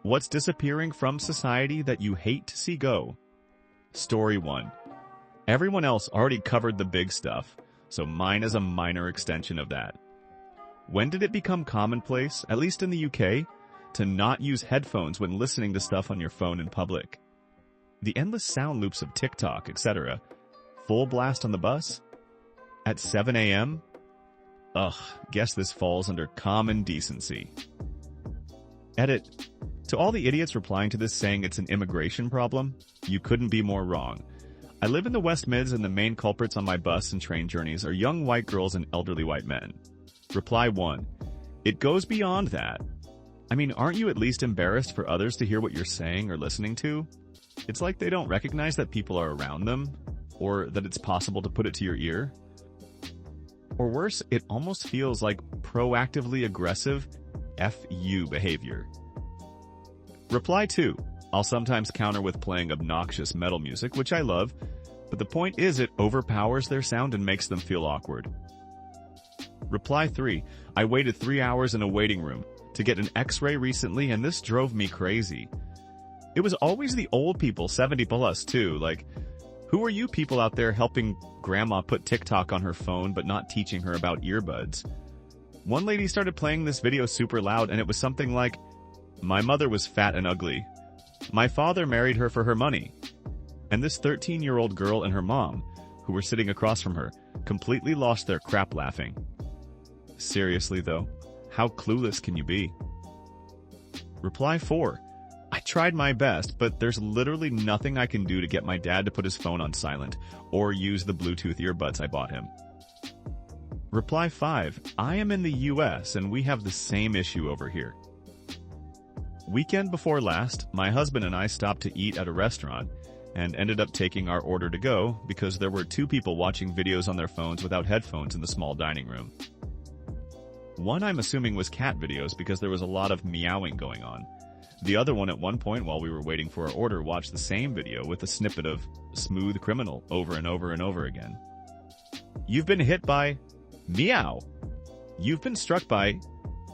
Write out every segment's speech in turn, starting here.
What's disappearing from society that you hate to see go? Story 1. Everyone else already covered the big stuff, so mine is a minor extension of that. When did it become commonplace, at least in the UK, to not use headphones when listening to stuff on your phone in public? The endless sound loops of TikTok, etc. Full blast on the bus? At 7 a.m.? Ugh, guess this falls under common decency. Edit. To all the idiots replying to this saying it's an immigration problem, you couldn't be more wrong. I live in the West Mids and the main culprits on my bus and train journeys are young white girls and elderly white men. Reply 1. It goes beyond that. I mean, aren't you at least embarrassed for others to hear what you're saying or listening to? It's like they don't recognize that people are around them, or that it's possible to put it to your ear. Or worse, it almost feels like proactively aggressive F-you behavior. Reply 2. I'll sometimes counter with playing obnoxious metal music, which I love, but the point is it overpowers their sound and makes them feel awkward. Reply 3. I waited 3 hours in a waiting room to get an X-ray recently, and this drove me crazy. It was always the old people, 70 plus too, like, who are you people out there helping grandma put TikTok on her phone but not teaching her about earbuds? One lady started playing this video super loud and it was something like, my mother was fat and ugly. My father married her for her money. And this 13-year-old girl and her mom, who were sitting across from her, completely lost their crap laughing. Seriously though, how clueless can you be? Reply 4. I tried my best, but there's literally nothing I can do to get my dad to put his phone on silent or use the Bluetooth earbuds I bought him. Reply 5. I am in the US and we have the same issue over here. Weekend before last, my husband and I stopped to eat at a restaurant and ended up taking our order to go because there were 2 people watching videos on their phones without headphones in the small dining room. One I'm assuming was cat videos because there was a lot of meowing going on. The other one at one point while we were waiting for our order watched the same video with a snippet of Smooth Criminal over and over and over again. You've been hit by meow. You've been struck by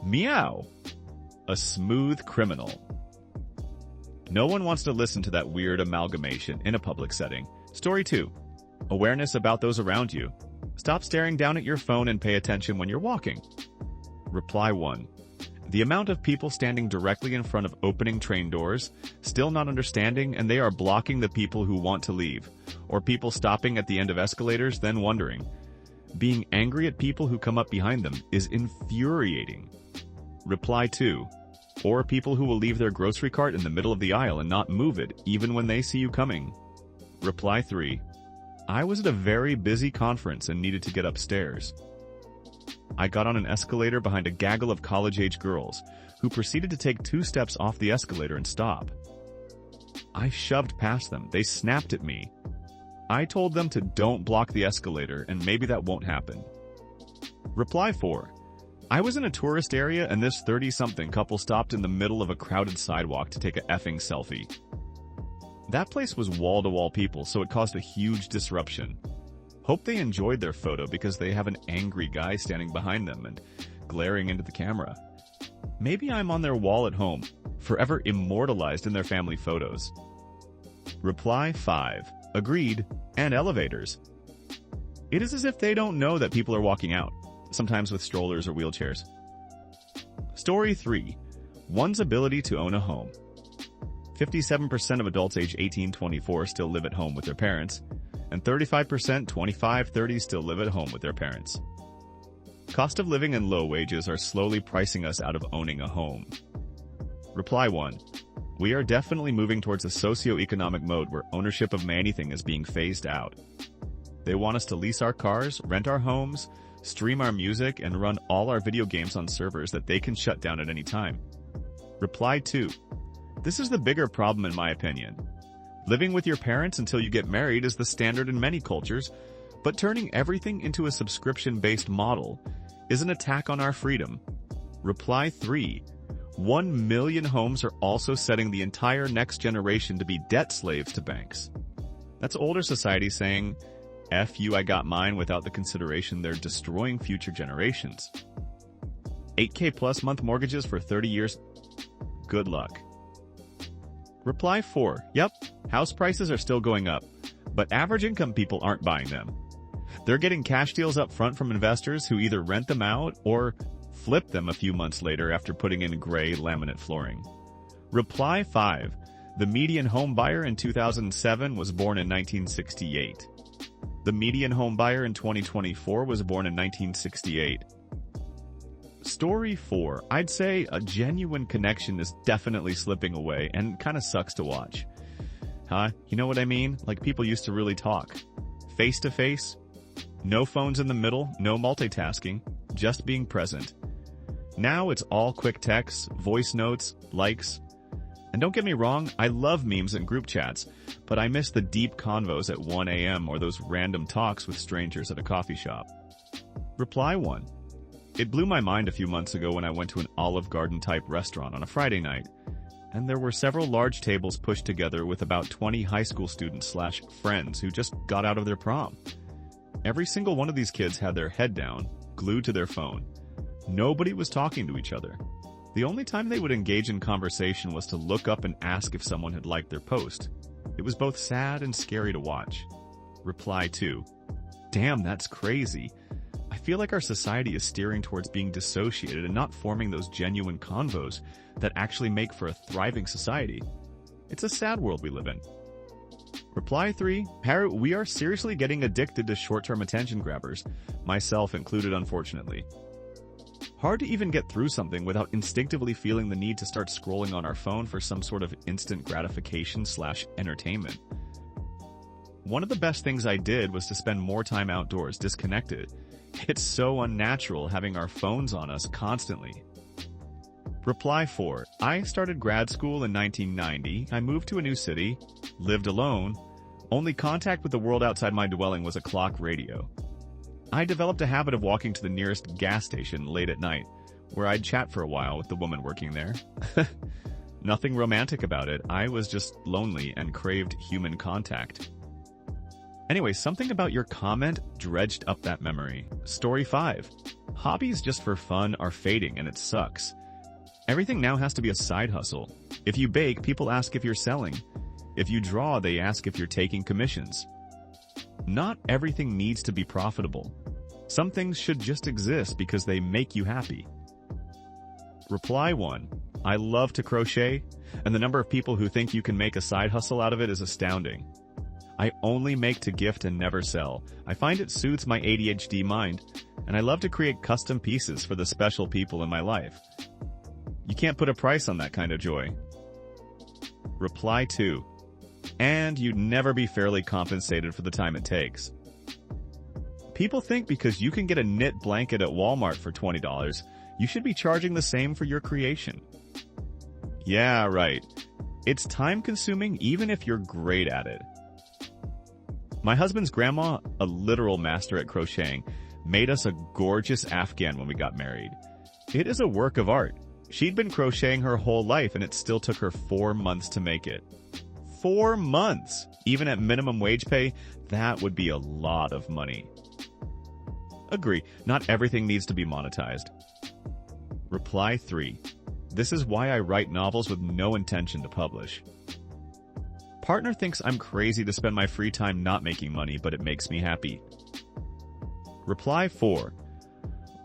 meow. A smooth criminal. No one wants to listen to that weird amalgamation in a public setting. Story 2. Awareness about those around you. Stop staring down at your phone and pay attention when you're walking. Reply 1. The amount of people standing directly in front of opening train doors, still not understanding, and they are blocking the people who want to leave, or people stopping at the end of escalators then wondering. Being angry at people who come up behind them is infuriating. Reply 2. Or people who will leave their grocery cart in the middle of the aisle and not move it, even when they see you coming. Reply 3. I was at a very busy conference and needed to get upstairs. I got on an escalator behind a gaggle of college-age girls, who proceeded to take 2 steps off the escalator and stop. I shoved past them. They snapped at me. I told them to don't block the escalator, and maybe that won't happen. Reply 4. I was in a tourist area and this 30-something couple stopped in the middle of a crowded sidewalk to take a effing selfie. That place was wall-to-wall people, so it caused a huge disruption. Hope they enjoyed their photo because they have an angry guy standing behind them and glaring into the camera. Maybe I'm on their wall at home, forever immortalized in their family photos. Reply 5. Agreed, and elevators. It is as if they don't know that people are walking out, sometimes with strollers or wheelchairs. Story 3. One's ability to own a home. 57% of adults age 18-24 still live at home with their parents, and 35% 25-30 still live at home with their parents. Cost of living and low wages are slowly pricing us out of owning a home. Reply 1. We are definitely moving towards a socio-economic mode where ownership of anything is being phased out. They want us to lease our cars, rent our homes, stream our music, and run all our video games on servers that they can shut down at any time. Reply 2. This is the bigger problem in my opinion. Living with your parents until you get married is the standard in many cultures, but turning everything into a subscription-based model is an attack on our freedom. Reply 3. 1 million homes are also setting the entire next generation to be debt slaves to banks. That's older society saying, F you, I got mine, without the consideration they're destroying future generations. 8K plus month mortgages for 30 years? Good luck. Reply 4. Yep, house prices are still going up, but average income people aren't buying them. They're getting cash deals up front from investors who either rent them out or flip them a few months later after putting in gray laminate flooring. Reply 5. The median home buyer in 2007 was born in 1968. The median home buyer in 2024 was born in 1968. Story 4. I'd say a genuine connection is definitely slipping away and kind of sucks to watch. You know what I mean? Like people used to really talk. Face to face. No phones in the middle, no multitasking, just being present. Now it's all quick texts, voice notes, likes. And don't get me wrong, I love memes and group chats, but I miss the deep convos at 1 a.m. or those random talks with strangers at a coffee shop. Reply 1. It blew my mind a few months ago when I went to an Olive Garden-type restaurant on a Friday night, and there were several large tables pushed together with about 20 high school students/friends who just got out of their prom. Every single one of these kids had their head down, glued to their phone. Nobody was talking to each other. The only time they would engage in conversation was to look up and ask if someone had liked their post. It was both sad and scary to watch. Reply 2. Damn, that's crazy. I feel like our society is steering towards being dissociated and not forming those genuine convos that actually make for a thriving society. It's a sad world we live in. Reply 3. Harry, we are seriously getting addicted to short-term attention grabbers, myself included unfortunately. Hard to even get through something without instinctively feeling the need to start scrolling on our phone for some sort of instant gratification/entertainment. One of the best things I did was to spend more time outdoors, disconnected. It's so unnatural having our phones on us constantly. Reply 4. I started grad school in 1990. I moved to a new city, lived alone. Only contact with the world outside my dwelling was a clock radio. I developed a habit of walking to the nearest gas station late at night, where I'd chat for a while with the woman working there. Nothing romantic about it. I was just lonely and craved human contact. Anyway, something about your comment dredged up that memory. Story 5. Hobbies just for fun are fading and it sucks. Everything now has to be a side hustle. If you bake, people ask if you're selling. If you draw, they ask if you're taking commissions. Not everything needs to be profitable. Some things should just exist because they make you happy. Reply 1. I love to crochet, and the number of people who think you can make a side hustle out of it is astounding. I only make to gift and never sell. I find it soothes my ADHD mind, and I love to create custom pieces for the special people in my life. You can't put a price on that kind of joy. Reply 2. And you'd never be fairly compensated for the time it takes. People think because you can get a knit blanket at Walmart for $20, you should be charging the same for your creation. Yeah, right. It's time-consuming even if you're great at it. My husband's grandma, a literal master at crocheting, made us a gorgeous Afghan when we got married. It is a work of art. She'd been crocheting her whole life and it still took her 4 months to make it. 4 months! Even at minimum wage pay, that would be a lot of money. Agree, not everything needs to be monetized. Reply 3. This is why I write novels with no intention to publish. Partner thinks I'm crazy to spend my free time not making money, but it makes me happy. Reply 4.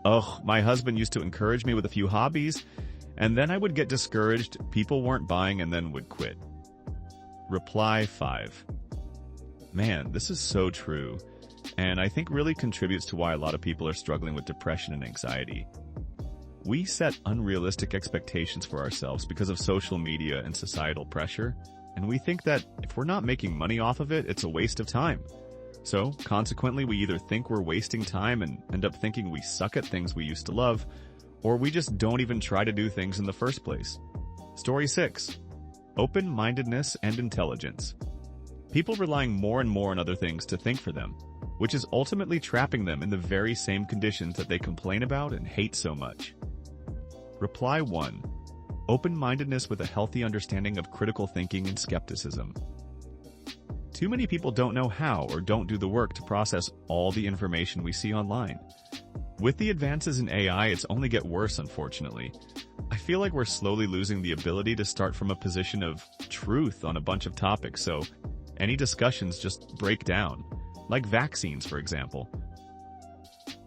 Ugh, my husband used to encourage me with a few hobbies, and then I would get discouraged, people weren't buying, and then would quit. Reply 5. Man, this is so true, and I think really contributes to why a lot of people are struggling with depression and anxiety. We set unrealistic expectations for ourselves because of social media and societal pressure, and we think that if we're not making money off of it, it's a waste of time. So, consequently, we either think we're wasting time and end up thinking we suck at things we used to love, or we just don't even try to do things in the first place. Story 6. Open-mindedness and intelligence. People relying more and more on other things to think for them, which is ultimately trapping them in the very same conditions that they complain about and hate so much. Reply 1. Open-mindedness with a healthy understanding of critical thinking and skepticism. Too many people don't know how or don't do the work to process all the information we see online. With the advances in AI, it's only get worse, unfortunately. I feel like we're slowly losing the ability to start from a position of truth on a bunch of topics, so any discussions just break down, like vaccines, for example.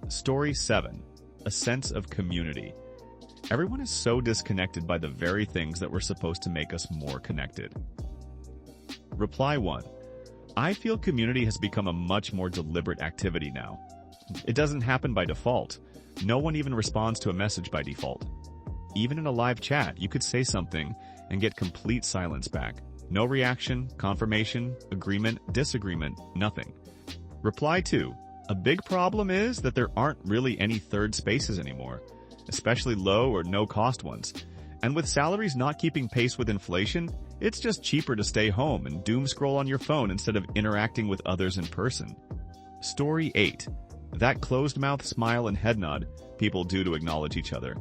Story 7. A sense of community. Everyone is so disconnected by the very things that were supposed to make us more connected. Reply 1. I feel community has become a much more deliberate activity now. It doesn't happen by default. No one even responds to a message by default. Even in a live chat, you could say something and get complete silence back. No reaction, confirmation, agreement, disagreement, nothing. Reply 2. A big problem is that there aren't really any third spaces anymore, especially low or no-cost ones. And with salaries not keeping pace with inflation, it's just cheaper to stay home and doom scroll on your phone instead of interacting with others in person. Story 8. That closed-mouth smile and head nod people do to acknowledge each other.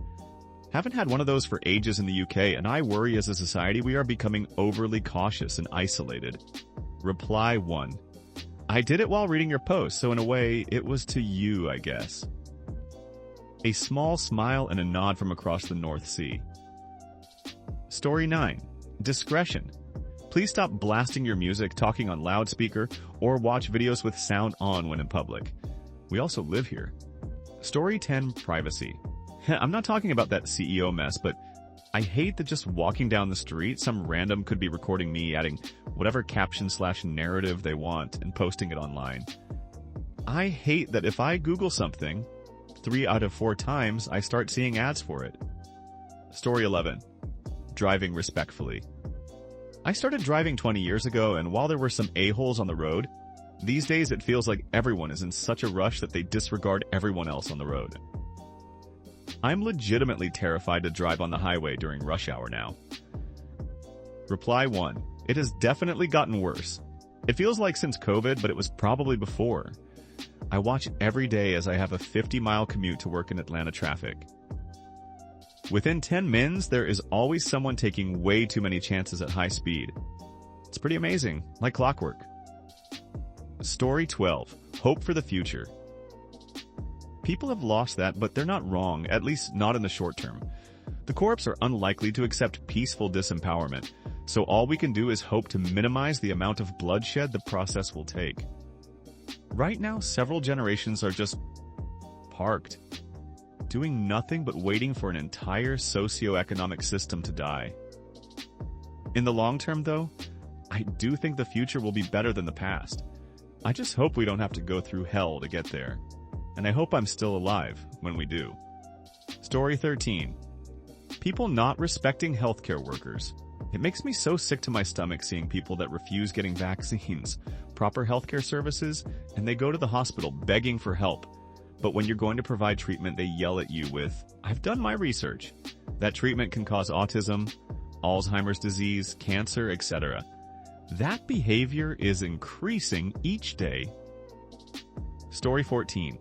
Haven't had one of those for ages in the UK, and I worry as a society we are becoming overly cautious and isolated. Reply 1. I did it while reading your post, so in a way, it was to you, I guess. A small smile and a nod from across the North Sea. Story 9. Discretion. Please stop blasting your music, talking on loudspeaker, or watch videos with sound on when in public. We also live here. Story 10. Privacy. I'm not talking about that CEO mess, but I hate that just walking down the street, some random could be recording me, adding whatever caption/narrative they want and posting it online. I hate that if I Google something, 3 out of 4 times I start seeing ads for it. Story 11. Driving respectfully. I started driving 20 years ago, and while there were some a-holes on the road, these days it feels like everyone is in such a rush that they disregard everyone else on the road. I'm legitimately terrified to drive on the highway during rush hour now. Reply 1. It has definitely gotten worse. It feels like since COVID, but it was probably before. I watch every day as I have a 50-mile commute to work in Atlanta traffic. Within 10 mins, there is always someone taking way too many chances at high speed. It's pretty amazing, like clockwork. Story 12. Hope for the future. People have lost that, but they're not wrong, at least not in the short term. The corps are unlikely to accept peaceful disempowerment, so all we can do is hope to minimize the amount of bloodshed the process will take. Right now, several generations are just parked, doing nothing but waiting for an entire socio-economic system to die. In the long term, though, I do think the future will be better than the past. I just hope we don't have to go through hell to get there. And I hope I'm still alive when we do. Story 13. People not respecting healthcare workers. It makes me so sick to my stomach seeing people that refuse getting vaccines, proper healthcare services, and they go to the hospital begging for help. But when you're going to provide treatment, they yell at you with, "I've done my research." That treatment can cause autism, Alzheimer's disease, cancer, etc. That behavior is increasing each day. Story 14.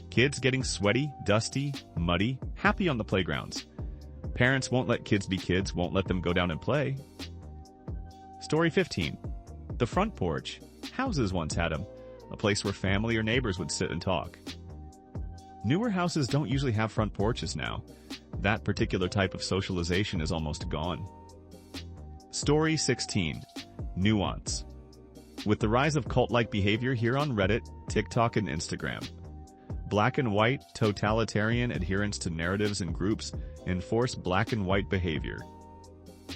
Kids getting sweaty, dusty, muddy, happy on the playgrounds. Parents won't let kids be kids, won't let them go down and play. Story 15. The front porch. Houses once had them, a place where family or neighbors would sit and talk. Newer houses don't usually have front porches now. That particular type of socialization is almost gone. Story 16. Nuance. With the rise of cult-like behavior here on Reddit, TikTok, and Instagram, black and white, totalitarian adherence to narratives and groups enforce black and white behavior.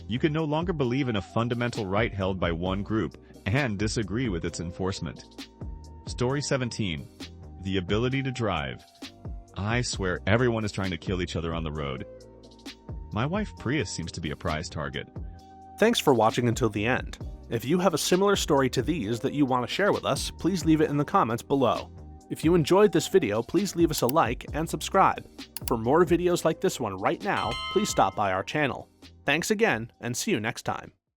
You can no longer believe in a fundamental right held by one group and disagree with its enforcement. Story 17. The ability to drive. I swear everyone is trying to kill each other on the road. My wife Prius seems to be a prize target. Thanks for watching until the end. If you have a similar story to these that you want to share with us, please leave it in the comments below. If you enjoyed this video, please leave us a like and subscribe. For more videos like this one right now, please stop by our channel. Thanks again, and see you next time.